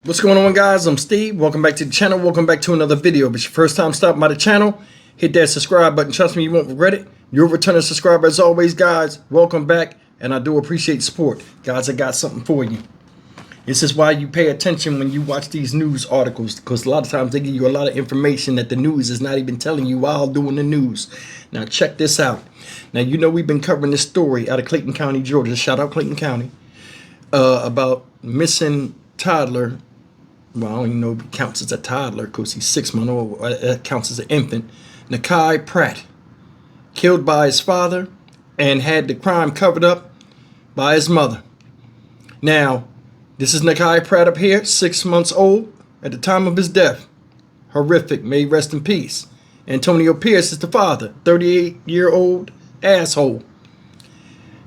What's going on, guys? I'm Steve. Welcome back to the channel. Welcome back to another video. If it's your first time stopping by the channel, hit that subscribe button. Trust me, you won't regret it. You're a returning subscriber as always, guys. Welcome back, and I do appreciate support. Guys, I got something for you. This is why you pay attention when you watch these news articles, because a lot of times they give you a lot of information that the news is not even telling you while doing the news. Now, check this out. Now, you know we've been covering this story out of Clayton County, Georgia. Shout out Clayton County. About missing toddler. Well, I don't even know if he counts as a toddler because he's 6 months old. It counts as an infant. Nnakai Pratts, killed by his father and had the crime covered up by his mother. Now, this is Nnakai Pratts up here, 6 months old at the time of his death. Horrific. May he rest in peace. Antonio Pierce is the father, 38-year-old asshole.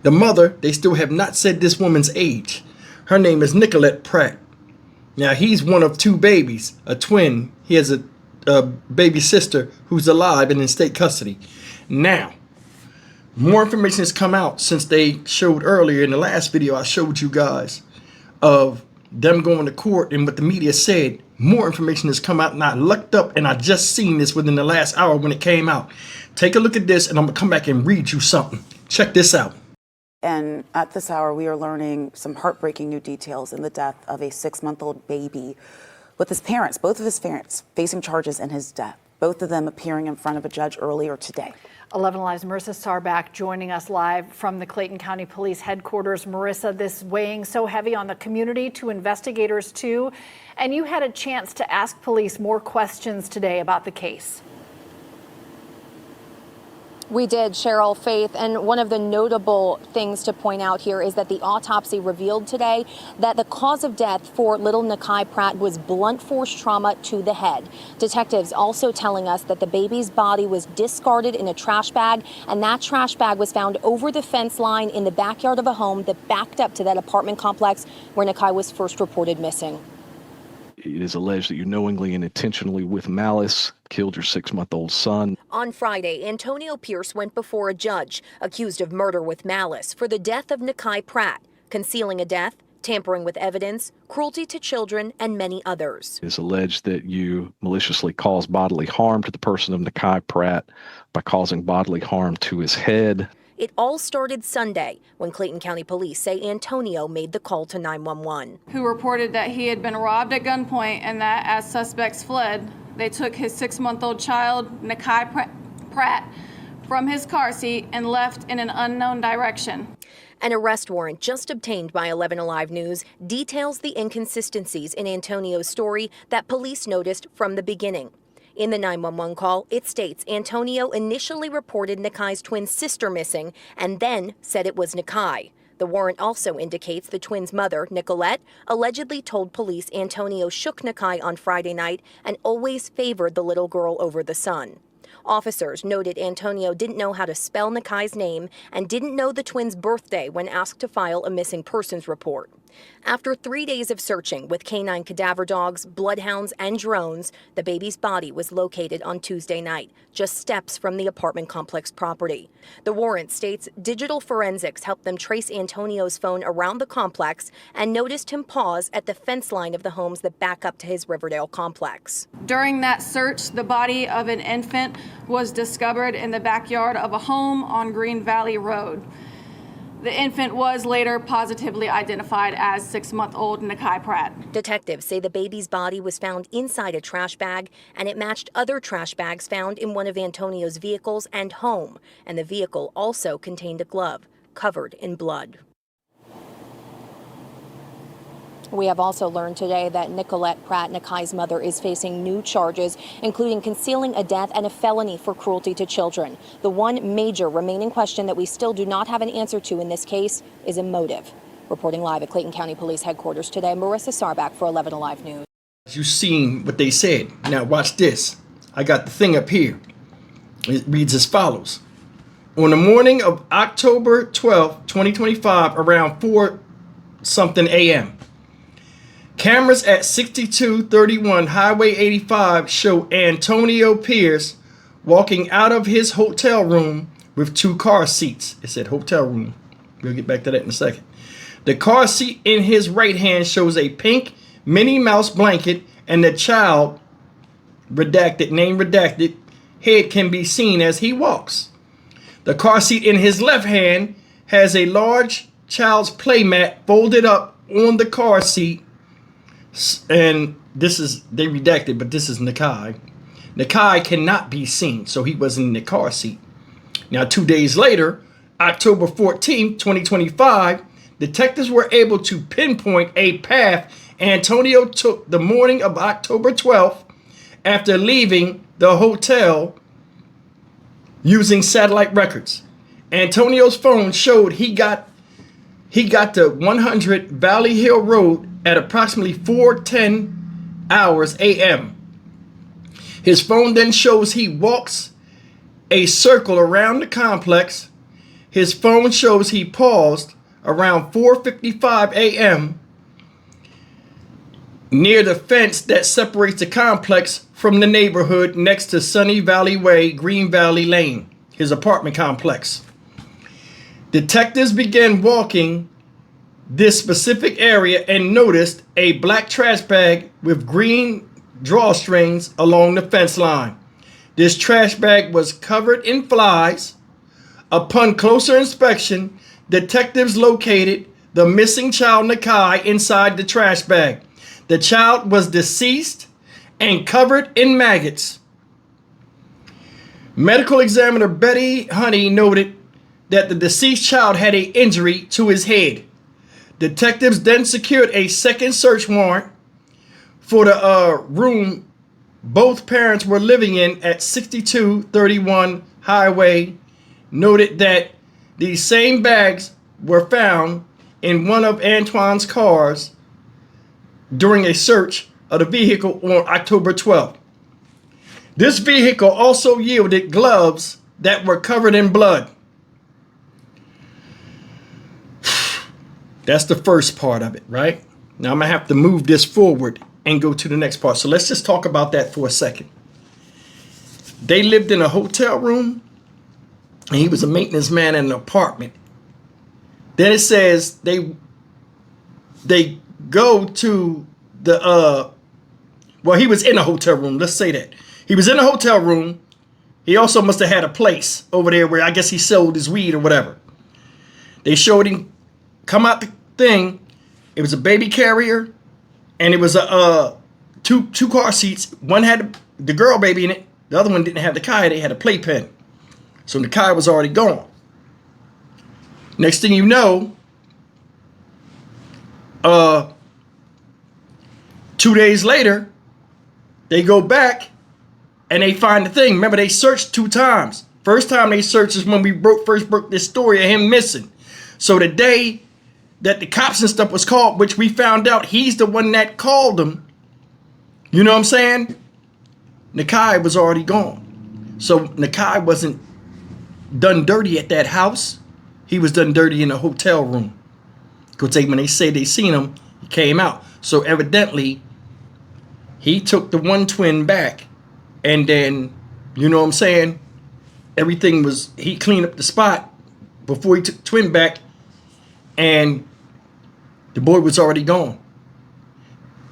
The mother, they still have not said this woman's age. Her name is Nnakai Pratts. Now, he's one of two babies, a twin. He has a baby sister who's alive and in state custody. Now, more information has come out since they showed earlier in the last video I showed you guys of them going to court and what the media said. More information has come out, and I looked up and I just seen this within the last hour when it came out. Take a look at this and I'm going to come back and read you something. Check this out. And at this hour, we are learning some heartbreaking new details in the death of a 6-month-old baby with his parents, both of his parents, facing charges in his death, both of them appearing in front of a judge earlier today. 11 Alive's Marissa Sarbach joining us live from the Clayton County Police headquarters. Marissa, this weighing so heavy on the community, to investigators too, and you had a chance to ask police more questions today about the case. We did, Cheryl, Faith, and one of the notable things to point out here is that the autopsy revealed today that the cause of death for little Nnakai Pratts was blunt force trauma to the head. Detectives also telling us that the baby's body was discarded in a trash bag, and that trash bag was found over the fence line in the backyard of a home that backed up to that apartment complex where Nnakai was first reported missing. It is alleged that you knowingly and intentionally, with malice, killed your 6-month-old son. On Friday, Antonio Pierce went before a judge, accused of murder with malice for the death of Nnakai Pratts, concealing a death, tampering with evidence, cruelty to children, and many others. It is alleged that you maliciously caused bodily harm to the person of Nnakai Pratts by causing bodily harm to his head. It all started Sunday when Clayton County Police say Antonio made the call to 911. Who reported that he had been robbed at gunpoint and that as suspects fled, they took his 6-month-old child, Nnakai Pratts, from his car seat and left in an unknown direction. An arrest warrant just obtained by 11 Alive News details the inconsistencies in Antonio's story that police noticed from the beginning. In the 911 call, it states Antonio initially reported Nnakai's twin sister missing and then said it was Nnakai. The warrant also indicates the twins' mother, Nicolette, allegedly told police Antonio shook Nnakai on Friday night and always favored the little girl over the son. Officers noted Antonio didn't know how to spell Nnakai's name and didn't know the twins' birthday when asked to file a missing persons report. After 3 days of searching with canine cadaver dogs, bloodhounds, and drones, the baby's body was located on Tuesday night, just steps from the apartment complex property. The warrant states digital forensics helped them trace Antonio's phone around the complex and noticed him pause at the fence line of the homes that back up to his Riverdale complex. During that search, the body of an infant was discovered in the backyard of a home on Green Valley Road. The infant was later positively identified as 6-month-old Nnakai Pratts. Detectives say the baby's body was found inside a trash bag, and it matched other trash bags found in one of Antonio's vehicles and home. And the vehicle also contained a glove covered in blood. We have also learned today that Nicolette Pratt, Nnakai's mother, is facing new charges, including concealing a death and a felony for cruelty to children. The one major remaining question that we still do not have an answer to in this case is a motive. Reporting live at Clayton County Police headquarters today, Marissa Sarbach for 11 Alive News. You seen what they said. Now watch this. I got the thing up here. It reads as follows. On the morning of October 12th, 2025, around 4-something a.m., cameras at 6231 Highway 85 show Antonio Pierce walking out of his hotel room with 2 car seats. It said hotel room. We'll get back to that in a second. The car seat in his right hand shows a pink Minnie Mouse blanket, and the child, redacted, name redacted, head can be seen as he walks. The car seat in his left hand has a large child's playmat folded up on the car seat. And this is, they redacted, but this is Nnakai. Nnakai cannot be seen, so he wasn't in the car seat. Now, 2 days later, October 14th, 2025, detectives were able to pinpoint a path Antonio took the morning of October 12th after leaving the hotel using satellite records. Antonio's phone showed he got to 100 Valley Hill Road at approximately 4:10 hours a.m. His phone then shows he walks a circle around the complex. His phone shows he paused around 4:55 a.m. near the fence that separates the complex from the neighborhood next to Sunny Valley Way, Green Valley Lane, his apartment complex. Detectives began walking this specific area and noticed a black trash bag with green drawstrings along the fence line. This trash bag was covered in flies. Upon closer inspection, detectives located the missing child Nnakai inside the trash bag. The child was deceased and covered in maggots. Medical examiner Betty Honey noted that the deceased child had an injury to his head. Detectives then secured a second search warrant for the room both parents were living in at 6231 Highway. Noted that these same bags were found in one of Antoine's cars during a search of the vehicle on October 12th. This vehicle also yielded gloves that were covered in blood. That's the first part of it, right? Now I'm going to have to move this forward and go to the next part. So let's just talk about that for a second. They lived in a hotel room, and he was a maintenance man in an apartment. Then it says they go to the, well, he was in a hotel room. Let's say that. He was in a hotel room. He also must have had a place over there where I guess he sold his weed or whatever. They showed him come out the thing. It was a baby carrier, and it was a two car seats. One had the girl baby in it. The other one didn't have the car. They had a playpen. So the car was already gone. Next thing you know, 2 days later, they go back and they find the thing. Remember, they searched 2 times. First time they searched is when we first broke this story of him missing. So the day that the cops and stuff was called, which we found out he's the one that called them, you know what I'm saying? Nnakai was already gone. So Nnakai wasn't done dirty at that house. He was done dirty in a hotel room. Because when they say they seen him, he came out. So evidently, he took the one twin back. And then, you know what I'm saying? Everything was, he cleaned up the spot before he took the twin back. And the boy was already gone.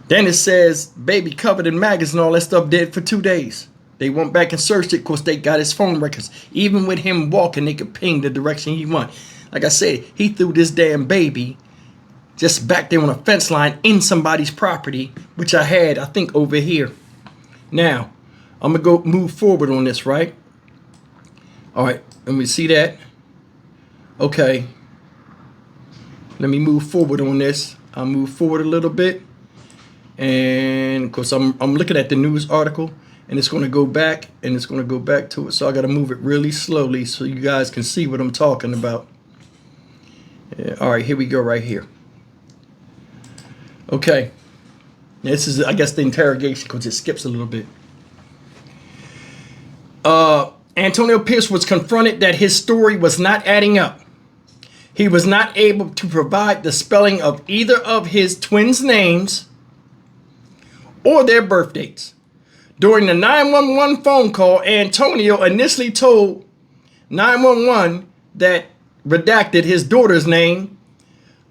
Then it says, baby covered in maggots and all that stuff, dead for 2 days. They went back and searched it because they got his phone records. Even with him walking, they could ping the direction he went. Like I said, he threw this damn baby just back there on a fence line in somebody's property, which I had, I think, over here. Now, I'm going to go move forward on this, right? All right, let me see that. Okay. Let me move forward on this. I'll move forward a little bit. And of course, I'm looking at the news article, and it's going to go back, and it's going to go back to it. So I got to move it really slowly so you guys can see what I'm talking about. Yeah, all right, here we go right here. Okay. This is, I guess, the interrogation because it skips a little bit. Antonio Pierce was confronted that his story was not adding up. He was not able to provide the spelling of either of his twins' names or their birth dates. During the 911 phone call, Antonio initially told 911 that redacted his daughter's name.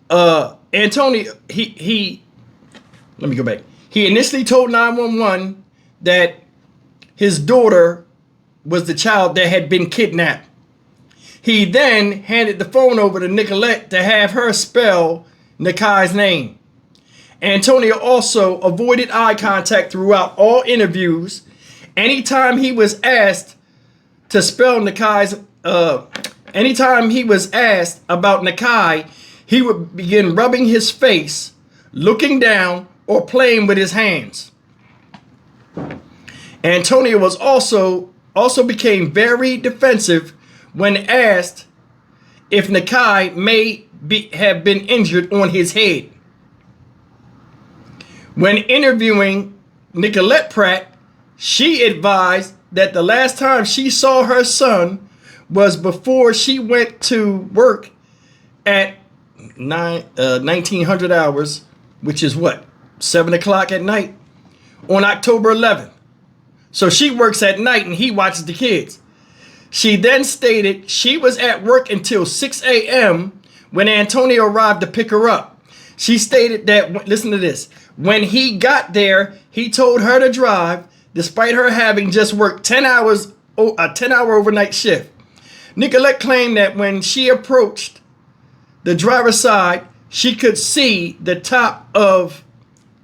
Antonio, he let me go back. He initially told 911 that his daughter was the child that had been kidnapped. He then handed the phone over to Nicolette to have her spell Nnakai's name. Antonio also avoided eye contact throughout all interviews. Anytime he was asked to spell Nnakai's, anytime he was asked about Nnakai, he would begin rubbing his face, looking down, or playing with his hands. Antonio was also became very defensive when asked if Nnakai have been injured on his head. When interviewing Nicolette Pratt, she advised that the last time she saw her son was before she went to work at 1900 hours, which is what, 7 o'clock at night, on October 11th. So she works at night and he watches the kids. She then stated she was at work until 6 a.m. when Antonio arrived to pick her up. She stated that, listen to this, when he got there, he told her to drive, despite her having just worked a 10-hour overnight shift. Nicolette claimed that when she approached the driver's side, she could see the top of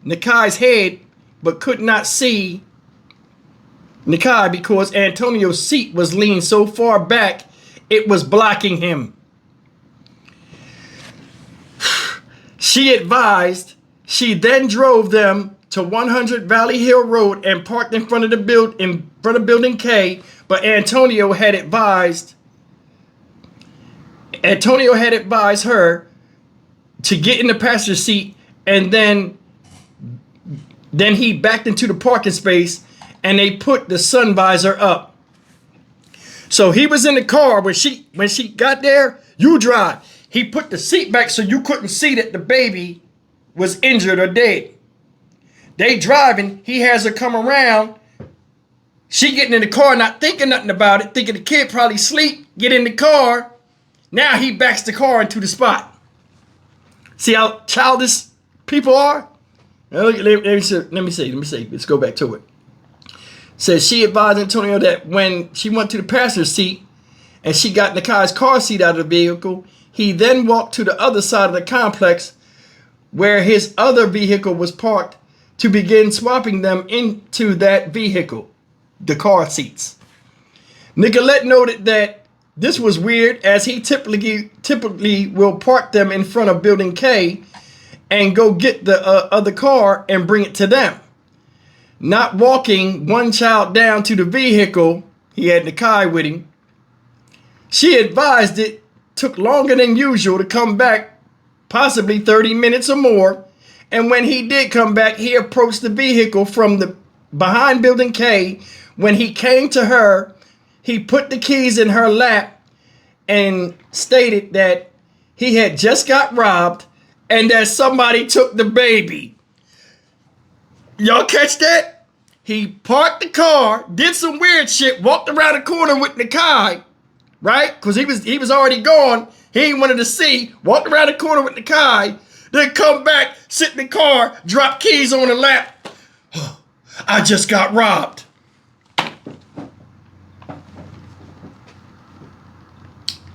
Nnakai's head, but could not see Nnakai because Antonio's seat was leaned so far back, it was blocking him. She advised she then drove them to 100 Valley Hill Road and parked in front of Building K, but Antonio had advised her to get in the passenger seat, and then he backed into the parking space and they put the sun visor up. So he was in the car when she got there. You drive. He put the seat back so you couldn't see that the baby was injured or dead. They driving. He has her come around. She getting in the car, not thinking nothing about it, thinking the kid probably sleep. Get in the car. Now he backs the car into the spot. See how childish people are? Let me see. Let's go back to it. Says she advised Antonio that when she went to the passenger seat and she got Nnakai's car seat out of the vehicle, he then walked to the other side of the complex where his other vehicle was parked to begin swapping them into that vehicle, the car seats. Nicolette noted that this was weird, as he typically will park them in front of Building K and go get the other car and bring it to them. Not walking one child down to the vehicle, he had Nnakai with him. She advised it took longer than usual to come back, possibly 30 minutes or more. And when he did come back, he approached the vehicle from the behind Building K. When he came to her, he put the keys in her lap and stated that he had just got robbed and that somebody took the baby. Y'all catch that? He parked the car, did some weird shit, walked around the corner with Nnakai, right? Because he was already gone. He ain't wanted to see. Walked around the corner with Nnakai, then come back, sit in the car, drop keys on the lap. I just got robbed.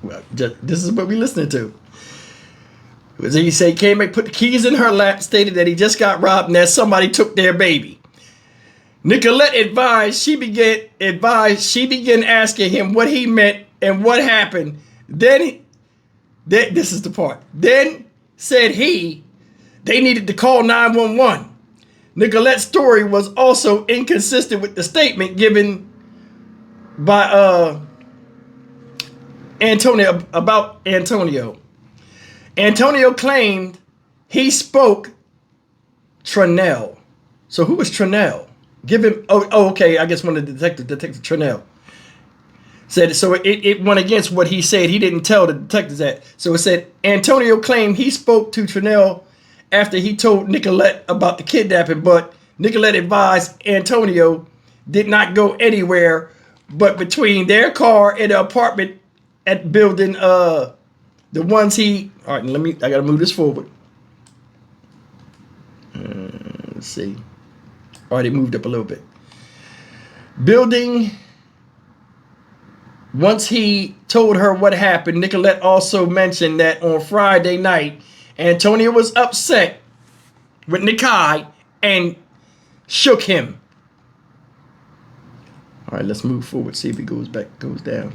Well, this is what we listening to. He said he came back, put the keys in her lap, stated that he just got robbed and that somebody took their baby. Nicolette advised she began asking him what he meant and what happened. Then this is the part. Then said they needed to call 911. Nicolette's story was also inconsistent with the statement given by Antonio about Antonio. Antonio claimed he spoke Tranell. So who was Tranell? Give him. Oh, okay. I guess one of the detective Tranell said. So it went against what he said. He didn't tell the detectives that. So it said Antonio claimed he spoke to Tranell after he told Nicolette about the kidnapping, but Nicolette advised Antonio did not go anywhere but between their car and the apartment at building the ones he. All right, I gotta move this forward. Let's see. All right, it moved up a little bit. Building. Once he told her what happened, Nicolette also mentioned that on Friday night, Antonio was upset with Nnakai and shook him. All right, let's move forward. See if it goes down.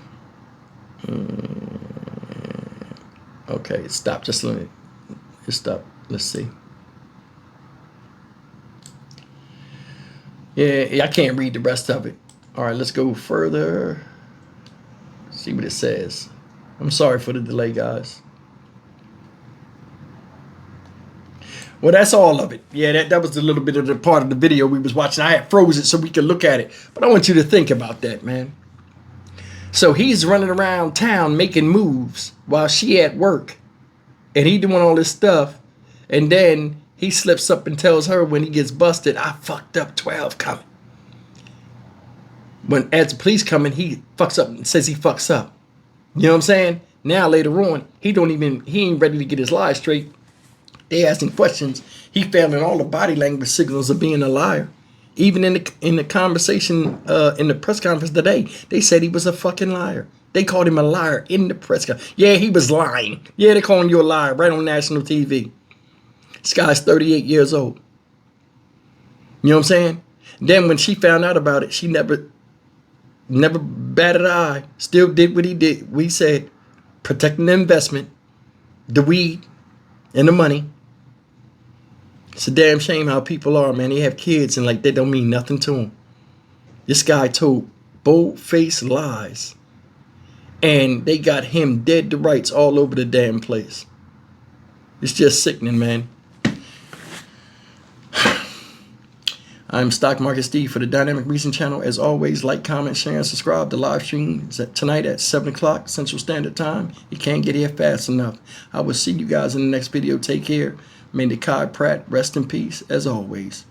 Okay, it stopped. Just let it stop. Let's see. Yeah, I can't read the rest of it. All right, let's go further. See what it says. I'm sorry for the delay, guys. Well, that's all of it. Yeah, that was a little bit of the part of the video we was watching. I had froze it so we could look at it. But I want you to think about that, man. So he's running around town making moves while she at work. And he doing all this stuff. And then he slips up and tells her when he gets busted, I fucked up 12 coming. When as the police coming, he fucks up and says he fucks up. You know what I'm saying? Now later on, he ain't ready to get his lies straight. They asking questions. He failing all the body language signals of being a liar. Even in the conversation in the press conference today, they said he was a fucking liar. They called him a liar in the press conference. Yeah, he was lying. Yeah, they calling you a liar right on national TV. This guy's 38 years old. You know what I'm saying? Then when she found out about it, she never batted an eye. Still did what he did. We said protecting the investment, the weed, and the money. It's a damn shame how people are, man. They have kids and like they don't mean nothing to them. This guy told bold-faced lies. And they got him dead to rights all over the damn place. It's just sickening, man. I'm Stock Market Steve for the Dynamic Reason channel. As always, like, comment, share, and subscribe. The live stream is tonight at 7 o'clock Central Standard Time. You can't get here fast enough. I will see you guys in the next video. Take care. May Nnakai Pratt rest in peace, as always.